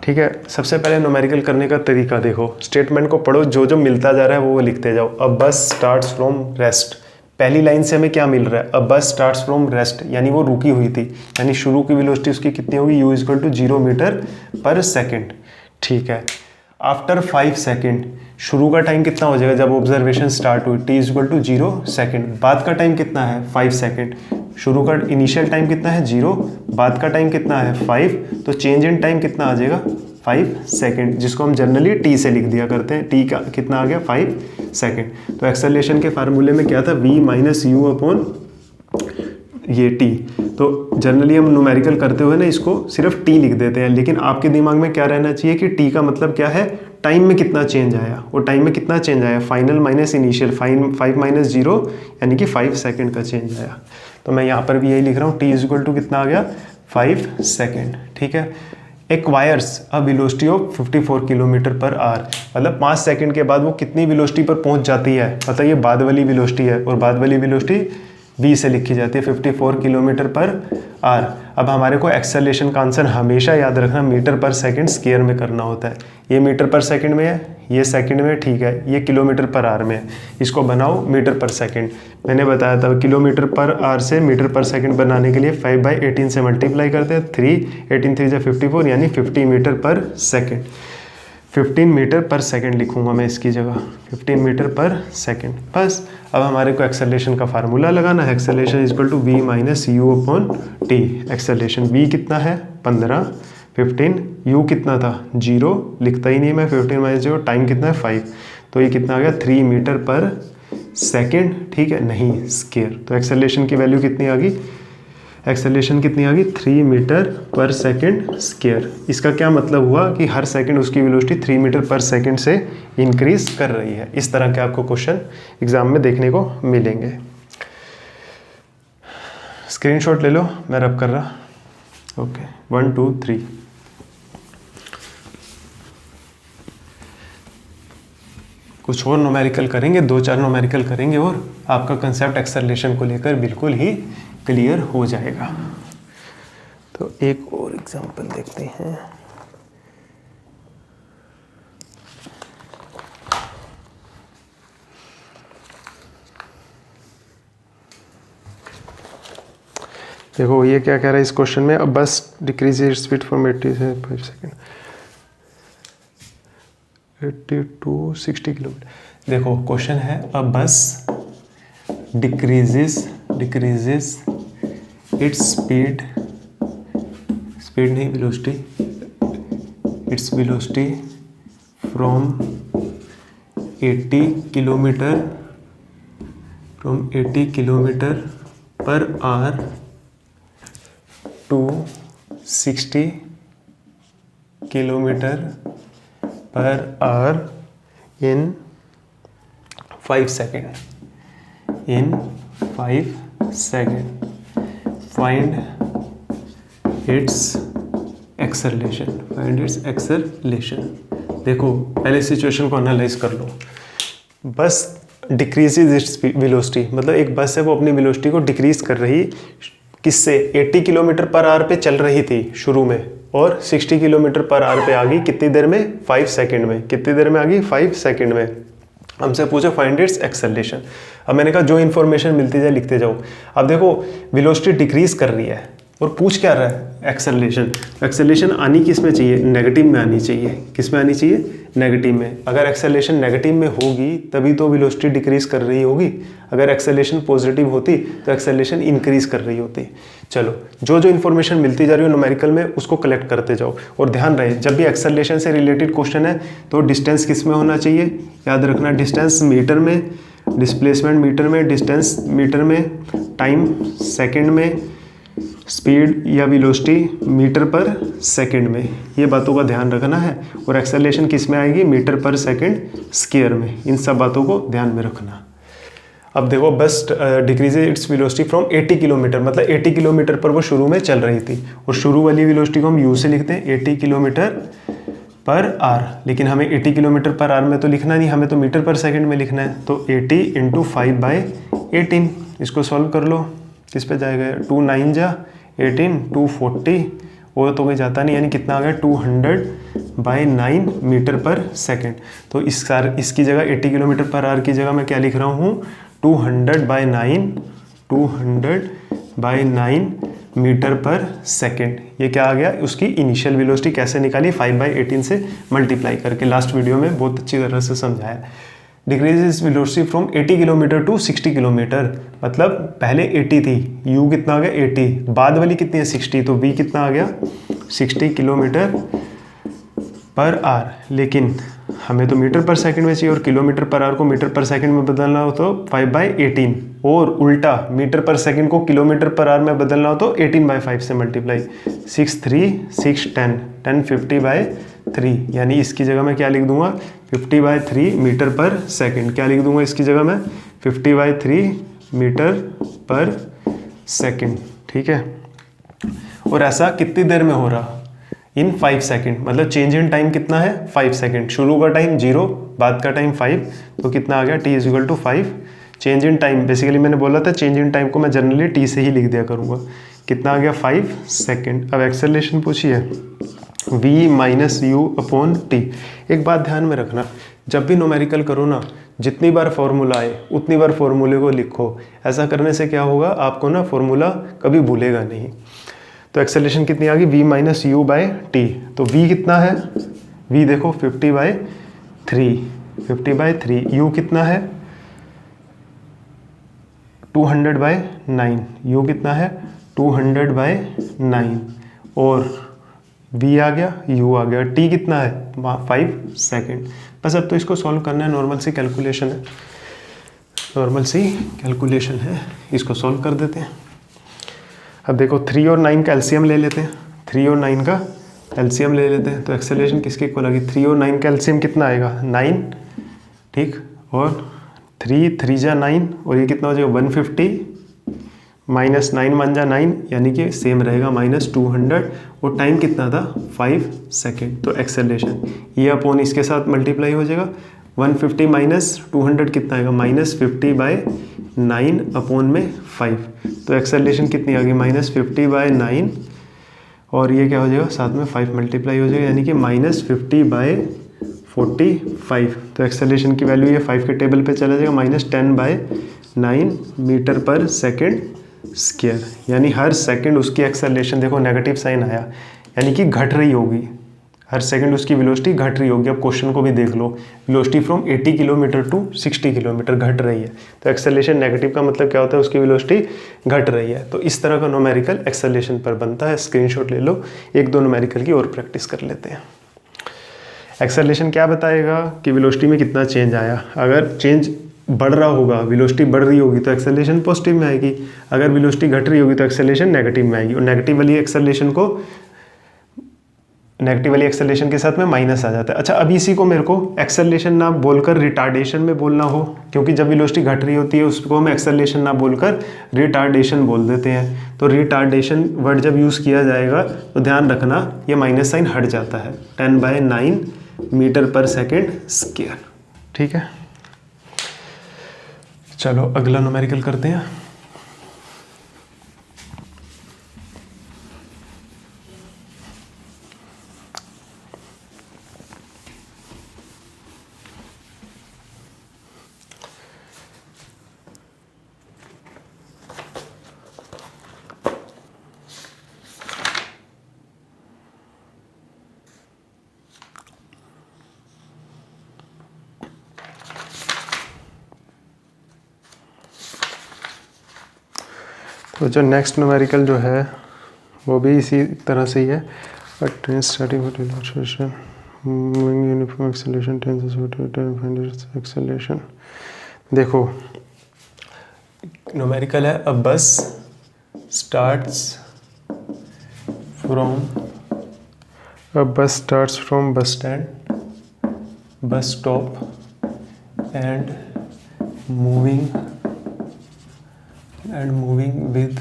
ठीक है, सबसे पहले न्यूमेरिकल करने का तरीका देखो, स्टेटमेंट को पढ़ो, जो जो मिलता जा रहा है वो लिखते जाओ। अब बस स्टार्ट्स फ्रॉम रेस्ट, पहली लाइन से हमें क्या मिल रहा है, अब बस स्टार्ट्स फ्रॉम रेस्ट यानी वो रुकी हुई थी, यानी शुरू की वेलोसिटी उसकी कितनी होगी, u = 0 मीटर पर सेकेंड। ठीक है, आफ्टर 5 सेकेंड शुरू का टाइम कितना हो जाएगा जब ऑब्जर्वेशन स्टार्ट हुई, t = 0 सेकेंड। बाद का टाइम कितना है 5 सेकेंड। शुरू का इनिशियल टाइम कितना है 0, बाद का टाइम कितना है 5, तो चेंज इन टाइम कितना आ जाएगा 5 सेकेंड, जिसको हम जनरली t से लिख दिया करते हैं। t का कितना आ गया 5 सेकेंड। तो एक्सेलरेशन के फार्मूले में क्या था, v - u अपॉन ये t। तो जनरली हम न्यूमेरिकल करते हुए ना इसको सिर्फ t लिख देते हैं, लेकिन आपके दिमाग में क्या रहना चाहिए कि t का मतलब क्या है, टाइम में कितना चेंज आया। और टाइम में कितना चेंज आया, फाइनल माइनस इनिशियल, 5 - 0 यानी कि 5 सेकेंड का चेंज आया। तो मैं यहाँ पर भी यही लिख रहा हूँ, t = कितना आ गया 5 सेकेंड। ठीक है, acquires a velocity of 54 kilometre per our, मतलब 5 सेकंड के बाद वो कितनी वेलोसिटी पर पहुंच जाती है, मतलब ये बाद वाली वेलोसिटी है, और बाद वाली वेलोसिटी v से लिखी जाती है 54 किलोमीटर पर आवर। अब हमारे को एक्सेलरेशन का आंसर हमेशा याद रखना मीटर पर सेकंड स्क्वायर में करना होता है। ये मीटर पर सेकंड में है, ये सेकंड में, ठीक है, ये किलोमीटर पर आवर में है, इसको बनाओ मीटर पर सेकंड। मैंने बताया था किलोमीटर पर आवर से मीटर पर सेकंड बनाने के लिए 5/18 से मल्टीप्लाई करते हैं, 18 3 = 54 यानी 50 मीटर पर सेकंड। 15 मीटर पर सेकंड लिखूंगा मैं इसकी जगह, 15 मीटर पर सेकंड। बस अब हमारे को एक्सेलरेशन का फार्मूला लगाना है, acceleration = v - u upon t। Acceleration v कितना है 15, 15, u कितना था 0, लिखता ही नहीं मैं, 15 - 0, टाइम कितना है 5, तो ये कितना आ गया 3 मीटर पर सेकंड। ठीक है, नहीं स्क्वायर। तो एक्सेलरेशन की वैल्यू कितनी आ गई, एक्सेलरेशन कितनी आ गई 3 मीटर पर सेकंड स्क्वायर। इसका क्या मतलब हुआ कि हर सेकंड उसकी वेलोसिटी 3 मीटर पर सेकंड से इंक्रीज कर रही है। इस तरह के आपको क्वेश्चन एग्जाम में देखने को मिलेंगे। स्क्रीनशॉट ले लो, मैं रब कर रहा। ओके, 1 2 3। कुछ और न्यूमेरिकल करेंगे, 2-4 न्यूमेरिकल करेंगे और आपका कंसेप्ट एक्सेलरेशन को लेकर बिल्कुल ही क्लियर हो जाएगा। तो एक और एग्जांपल देखते हैं। देखो ये क्या कह रहा है इस क्वेश्चन में, अब बस डिक्रीज स्पीड फ्रॉम 80 से 5 सेकेंड 80 to 60 किलोमीटर। देखो क्वेश्चन है, a bus decreases its speed नहीं velocity, its velocity from 80 kilometre per hour to 60 kilometre per hour in 5 second. Find its acceleration, find its acceleration. देखो पहले situation को analyse कर लो। बस decreases its velocity, मतलब एक बस है वो अपनी वेलोसिटी को डिक्रीज कर रही, किससे? 80 किलोमीटर पर आवर पे चल रही थी शुरू में, और 60 किलोमीटर पर आवर पे आ गई कितनी देर में? 5 सेकंड में। कितनी देर में आ गई? 5 सेकंड में। हमसे पूछा फाइंड इट्स एक्सेलरेशन। अब मैंने कहा जो इन्फॉर्मेशन मिलती जाए लिखते जाओ। अब देखो वेलोसिटी डिक्रीज कर रही है और पूछ क्या रहा है? एक्सेलरेशन। एक्सेलरेशन आनी किस में चाहिए? नेगेटिव में आनी चाहिए। किस में आनी चाहिए? नेगेटिव में। अगर एक्सेलरेशन नेगेटिव में होगी तभी तो वेलोसिटी डिक्रीज कर रही होगी। अगर एक्सेलरेशन पॉजिटिव होती तो एक्सेलरेशन इंक्रीज कर रही होती। चलो जो जो इन्फॉर्मेशन मिलती जा रही हो न्यूमेरिकल में उसको कलेक्ट करते जाओ। और ध्यान रहे जब भी एक्सेलरेशन से रिलेटेड क्वेश्चन है तो डिस्टेंस किस में होना चाहिए? याद रखना डिस्टेंस मीटर में, डिस्प्लेसमेंट मीटर में, डिस्टेंस मीटर में, टाइम सेकंड में, स्पीड या वेलोसिटी मीटर पर सेकंड में। ये बातों का ध्यान रखना है। और एक्सेलरेशन किस में आएगी? मीटर पर सेकंड स्क्वायर में। इन सब बातों को ध्यान में रखना। अब देखो बस decreases it's velocity from 80 kilometre, मतलब 80 किलोमीटर पर वो शुरू में चल रही थी। और शुरू वाली वेलोसिटी को हम यू से लिखते हैं 80 किलोमीटर पर आवर। लेकिन हमें 80 किलोमीटर पर आवर में तो लिखना नहीं, हमें तो मीटर पर सेकंड में लिखना है। तो 80 × 5/18। इसको सॉल्व कर लो। किस पे जाएगा? 2 9 जा 18, 240 वो तो कोई जाता नहीं, यानी कितना आ गया? 200/9 मीटर पर सेकंड। तो इसकी जगह 80 किलोमीटर पर आवर की जगह मैं क्या लिख रहा हूँ? 200/9 मीटर पर सेकंड। ये क्या आ गया? उसकी इनिशियल वेलोसिटी कैसे निकाली? 5/18 से मल्टीप्लाई करके। लास्ट वीडियो में बहुत अच्छी तरह से समझाया। Decreases velocity from 80 kilometre to 60 kilometre, मतलब पहले 80 थी, u कितना आ गया? 80, बाद वाली कितनी है? 60, तो v कितना आ गया? 60 किलोमीटर पर आवर। लेकिन हमें तो मीटर पर सेकंड में चाहिए और किलोमीटर पर आवर को मीटर पर सेकंड में बदलना हो तो 5/18, और उल्टा मीटर पर सेकंड को किलोमीटर पर आवर में बदलना हो तो 18/5 से मल्टीप्लाई। 6 3 6 10 10 50/3, यानी इसकी जगह मैं क्या लिख दूंगा? 50/3 मीटर पर सेकंड। क्या लिख दूंगा इसकी जगह मैं? 50/3 मीटर पर सेकंड। ठीक है। और ऐसा कितनी देर में हो रहा? इन 5 सेकंड, मतलब चेंज इन टाइम कितना है? 5 सेकंड। शुरू का टाइम 0, बाद का टाइम 5, तो कितना आ गया? t = 5। Change in time basically मैंने बोला था चेंज इन टाइम को मैं जनरली t से ही लिख दिया करूँगा। कितना आ गया? 5 सेकंड। अब एक्सेलरेशन पूछिए v - u/t। एक बात ध्यान में रखना, जब भी न्यूमेरिकल करो ना, जितनी बार फॉर्मूला आए उतनी बार फॉर्मूले को लिखो। ऐसा करने से क्या होगा? आपको ना फॉर्मूला कभी भूलेगा नहीं। तो एक्सेलरेशन कितनी आ गई? v - u/t। तो v कितना है? v देखो 50/3, u कितना है? 200/9, u कितना है? 200/9, और v आ गया, u आ गया, t कितना है? 5 सेकेंड। बस अब तो इसको सॉल्व करना है। नॉर्मल सी कैलकुलेशन है, इसको सॉल्व कर देते हैं। अब देखो 3 और 9 का एलसीएम ले लेते हैं। 3 और 9 का एलसीएम ले लेते हैं। तो एक्सेलरेशन किसके इक्वल आ गई? 3 और 9 का एलसीएम कितना आएगा? 9, ठीक। और 3 3 जा 9, और ये कितना हो जाएगा? 150 -9 1 जा 9, यानी कि सेम रहेगा -200। और टाइम कितना था? 5 सेकेंड। तो एक्सेलरेशन ये अपॉन इसके साथ मल्टीप्लाई हो जाएगा। 150 - 200 कितना आएगा? -50/9 अपॉन में 5। तो एक्सेलरेशन कितनी आ गई? -50/9, और ये क्या हो जाएगा? साथ में 5 मल्टीप्लाई हो जाएगा, यानी कि -50/45। तो एक्सेलरेशन की वैल्यू ये 5 के टेबल पे चला जाएगा, -10/9 मीटर पर सेकेंड स्क्वायर। यानी हर सेकंड उसकी एक्सेलरेशन देखो नेगेटिव साइन आया, यानी कि घट रही होगी। हर सेकंड उसकी वेलोसिटी घट रही होगी। अब क्वेश्चन को भी देख लो, velocity from 80 kilometre to 60 kilometre घट रही है। तो एक्सेलरेशन नेगेटिव का मतलब क्या होता है? उसकी वेलोसिटी घट रही है। तो इस तरह का न्यूमेरिकल एक्सेलरेशन पर बनता है। स्क्रीनशॉट ले लो। 1-2 न्यूमेरिकल की और प्रैक्टिस कर लेते हैं। एक्सेलरेशन क्या बताएगा कि वेलोसिटी में कितना चेंज आया। अगर चेंज बढ़ रहा होगा, वेलोसिटी बढ़ रही होगी तो एक्सेलरेशन पॉजिटिव में आएगी। अगर वेलोसिटी घट रही होगी तो एक्सेलरेशन नेगेटिव में आएगी। और नेगेटिव वाली एक्सेलरेशन के साथ में माइनस आ जाता है। अच्छा, अभी इसी को मेरे को एक्सेलरेशन ना बोलकर रिटार्डेशन में बोलना हो, क्योंकि जब वेलोसिटी घट रही होती है उसको हम एक्सेलरेशन ना बोलकर रिटार्डेशन बोल देते हैं। तो रिटार्डेशन वर्ड जब यूज़ किया जाएगा तो ध्यान रखना ये माइनस साइन हट जाता है। 10/9 मीटर पर सेकेंड स्क्वायर। ठीक है, चलो अगला न्यूमेरिकल करते हैं। तो जो नेक्स्ट न्यूमेरिकल जो है वो भी इसी तरह से ही है। Train starting uniform acceleration acceleration. देखो न्यूमेरिकल है, अ बस starts from bus stand, bus stop and moving with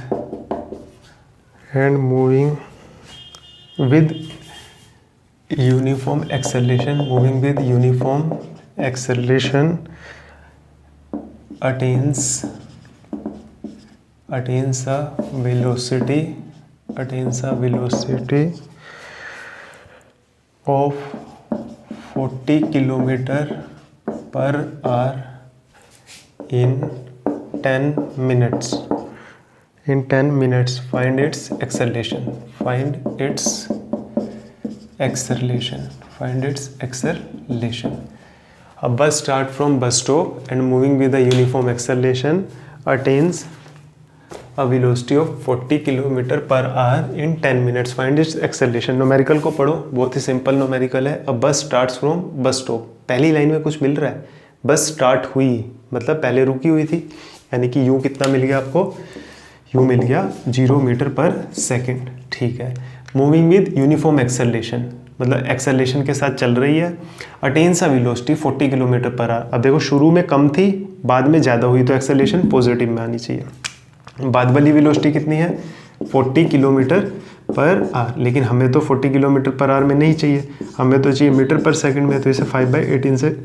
uniform acceleration, attains a velocity of 40 km/h in 10 minutes. Find its acceleration. A bus start from bus stop and moving with a uniform acceleration attains a velocity of 40 km/h in 10 minutes. Find its acceleration. Numerical को पढ़ो, बहुत ही simple numerical है। A bus starts from bus stop, पहली line में कुछ मिल रहा है, बस स्टार्ट हुई मतलब पहले रुकी हुई थी, यानी कि u कितना मिल गया आपको, u मिल गया 0 मीटर पर सेकेंड। ठीक है, मूविंग विद यूनिफॉर्म एक्सेलरेशन मतलब एक्सेलरेशन के साथ चल रही है। Attains a velocity 40 km/h। अब देखो शुरू में कम थी, बाद में ज़्यादा हुई, तो एक्सेलरेशन पॉजिटिव में आनी चाहिए। बाद वाली वेलोसिटी कितनी है, 40 km/h, लेकिन हमें तो 40 km/h में नहीं चाहिए, हमें तो चाहिए मीटर पर सेकेंड में। तो इसे 5/18 से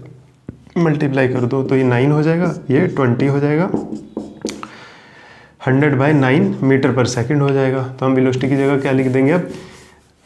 मल्टीप्लाई कर दो तो ये 9 हो जाएगा, ये 20 हो जाएगा, 100/9 मीटर पर सेकेंड हो जाएगा। तो हम वेलोसिटी की जगह क्या लिख देंगे, अब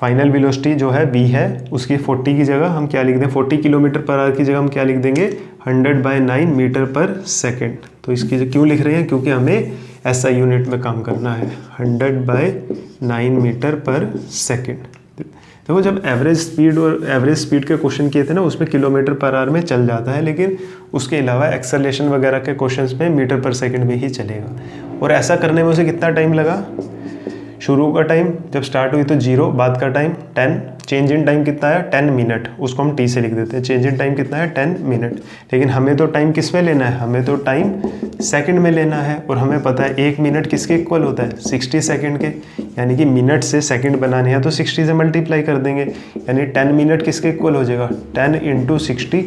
फाइनल वेलोसिटी जो है v है उसकी 40 की जगह हम क्या लिख दें, 40 km/h की जगह हम क्या लिख देंगे, 100/9 मीटर पर सेकेंड। तो इसकी क्यों लिख रहे हैं, क्योंकि हमें ऐसा यूनिट में काम करना है, 100/9 मीटर पर सेकेंड। देखो जब एवरेज स्पीड के क्वेश्चन किए थे ना, उसमें km/h में चल जाता है, लेकिन उसके अलावा एक्सेलरेशन वगैरह के क्वेश्चंस में मीटर पर सेकंड में ही चलेगा। और ऐसा करने में उसे कितना टाइम लगा, शुरू का टाइम जब स्टार्ट हुई तो 0, बाद का टाइम 10, चेंज इन टाइम कितना है 10 मिनट, उसको हम t से लिख देते हैं, चेंज इन टाइम कितना है 10 मिनट। लेकिन हमें तो टाइम किस में लेना है, हमें तो टाइम सेकंड में लेना है, और हमें पता है 1 मिनट किसके इक्वल होता है, 60 सेकंड के, यानी कि मिनट से सेकंड बनाने हैं तो 60 से मल्टीप्लाई कर देंगे, यानी 10 मिनट किसके इक्वल हो जाएगा, 10 × 60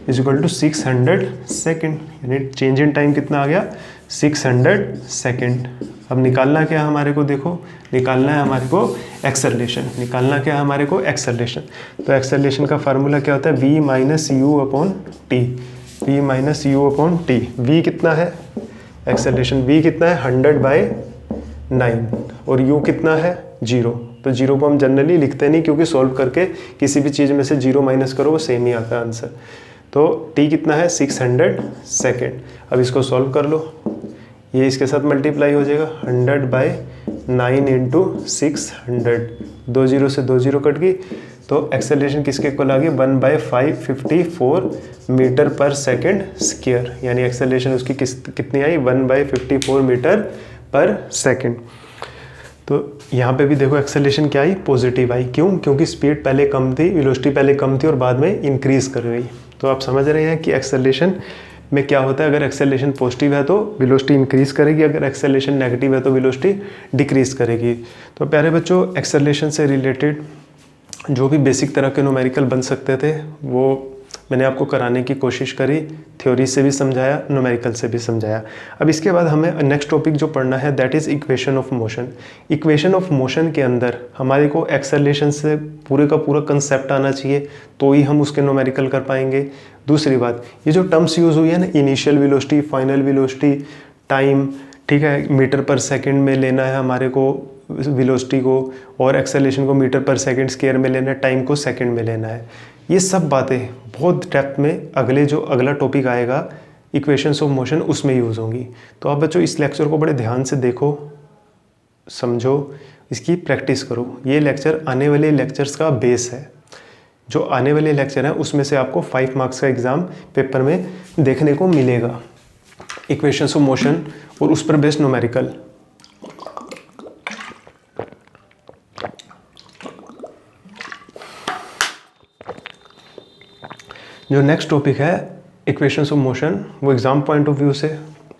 = 600 सेकंड, यानी चेंज इन टाइम कितना आ गया 600 सेकंड। अब निकालना क्या है हमारे को, देखो निकालना है हमारे को एक्सेलरेशन, निकालना क्या है हमारे को एक्सेलरेशन। तो एक्सेलरेशन का फार्मूला क्या होता है, v - u/t, v कितना है एक्सेलरेशन, v कितना है 100/9 और u कितना है 0। तो 0 को हम जनरली लिखते नहीं, क्योंकि सॉल्व करके किसी भी चीज़ में से 0 माइनस करो वो सेम ही आता है आंसर। तो t कितना है 600 सेकेंड। अब इसको सॉल्व कर लो, ये इसके साथ मल्टीप्लाई हो जाएगा, 100/9 × 600, 2 0 से 2 0 कट गई, तो एक्सेलरेशन किसके इक्वल आ गई 1/554 मीटर पर सेकेंड स्क्वायर, यानी एक्सेलरेशन उसकी कितनी आई 1/54 मीटर पर सेकेंड। तो यहाँ पे भी देखो एक्सेलरेशन क्या आई, पॉजिटिव आई। क्यों, क्योंकि स्पीड पहले कम थी, वेलोसिटी पहले कम थी और बाद में इंक्रीज कर गई। तो आप समझ रहे हैं कि एक्सेलरेशन में क्या होता है, अगर एक्सेलरेशन पॉजिटिव है तो वेलोसिटी इंक्रीज करेगी, अगर एक्सेलरेशन नेगेटिव है तो वेलोसिटी डिक्रीज करेगी। तो प्यारे बच्चों, एक्सेलरेशन से रिलेटेड जो भी बेसिक तरह के न्यूमेरिकल बन सकते थे वो मैंने आपको कराने की कोशिश करी, थ्योरी से भी समझाया, न्यूमेरिकल से भी समझाया। अब इसके बाद हमें नेक्स्ट टॉपिक जो पढ़ना है that is equation of motion. Equation of motion के अंदर हमारे को एक्सेलरेशन से पूरे का पूरा कंसेप्ट आना चाहिए, तो ही हम उसके न्यूमेरिकल कर पाएंगे। दूसरी बात, ये जो टर्म्स यूज़ हुई है ना, initial velocity, final velocity, time, ठीक है, मीटर पर सेकंड में लेना है हमारे को वेलोसिटी को, और एक्सेलरेशन को मीटर पर सेकंड स्क्वायर में लेना है, टाइम को सेकंड में लेना है। ये सब बातें बहुत डेप्थ में अगला टॉपिक आएगा इक्वेशंस ऑफ मोशन, उसमें यूज़ होंगी। तो आप बच्चों इस लेक्चर को बड़े ध्यान से देखो, समझो, इसकी प्रैक्टिस करो। ये लेक्चर आने वाले लेक्चर्स का बेस है। जो आने वाले लेक्चर हैं उसमें से आपको 5 मार्क्स का एग्ज़ाम पेपर में देखने को मिलेगा, इक्वेशंस ऑफ मोशन और उस पर बेस्ड न्यूमेरिकल। जो नेक्स्ट टॉपिक है इक्वेशंस ऑफ मोशन, वो एग्ज़ाम पॉइंट ऑफ व्यू से,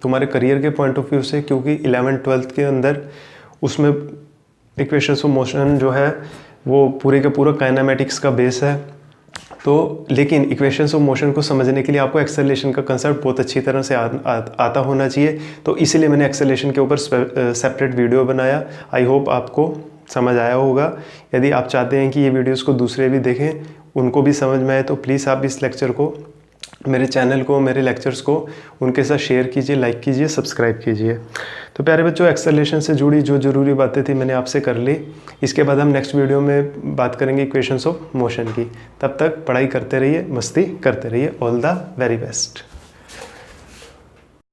तुम्हारे करियर के पॉइंट ऑफ व्यू से, क्योंकि 11th-12th के अंदर उसमें इक्वेशंस ऑफ मोशन जो है वो पूरे का पूरा काइनेमेटिक्स का बेस है। तो लेकिन इक्वेशंस ऑफ मोशन को समझने के लिए आपको एक्सेलरेशन का कंसेप्ट बहुत अच्छी तरह से आता होना चाहिए। तो इसीलिए मैंने एक्सेलरेशन के ऊपर सेपरेट वीडियो बनाया। आई होप आपको समझ आया होगा। यदि आप चाहते हैं कि ये वीडियोस को दूसरे भी देखें, उनको भी समझ में आए, तो प्लीज़ आप इस लेक्चर को, मेरे चैनल को, मेरे लेक्चर्स को उनके साथ शेयर कीजिए, लाइक कीजिए, सब्सक्राइब कीजिए। तो प्यारे बच्चों, एक्सेलरेशन से जुड़ी जो ज़रूरी बातें थी मैंने आपसे कर ली। इसके बाद हम नेक्स्ट वीडियो में बात करेंगे इक्वेशंस ऑफ मोशन की। तब तक पढ़ाई करते रहिए, मस्ती करते रहिए। All the very best.